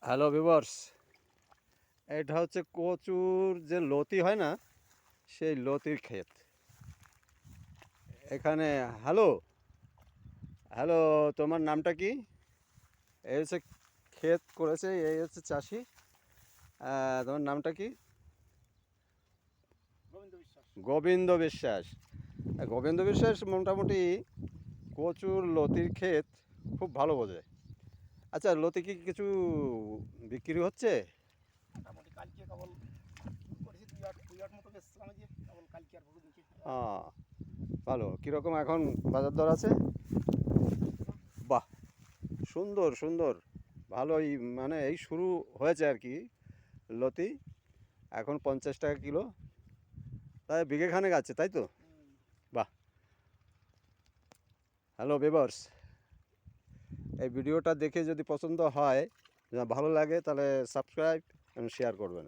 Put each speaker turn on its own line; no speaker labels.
Hello viewers, এটা হচ্ছে কচুর যে লতি হয় না, সেই লতির ক্ষেত। এখানে হ্যালো হ্যালো তোমার নামটা কি? এই হচ্ছে ক্ষেত করেছে, এই হচ্ছে চাষি। তোমার নামটা কি?
গোবিন্দ বিশ্বাস।
গোবিন্দ বিশ্বাস। গোবিন্দ বিশ্বাস মোটামুটি কচুর লতির ক্ষেত খুব ভালো বোঝে। আচ্ছা, লতি কি কিছু বিক্রি হচ্ছে?
মোটামুটি কালকে কেবল করেছি দুই আট মতো বেচছিলাম, যে কেবল কালকে আর বহু দিনকে
ভালো। কীরকম এখন বাজার দর আছে? বাহ, সুন্দর সুন্দর, ভালোই। মানে এই শুরু হয়েছে আর কি লতি। এখন 50 টাকা কিলো, তাই বিঘে খানেক আছে, তাই তো? বাহ। হ্যালো ভিউয়ার্স, এই ভিডিওটা দেখে যদি পছন্দ হয়, ভালো লাগে, তাহলে সাবস্ক্রাইব এবং শেয়ার করবেন।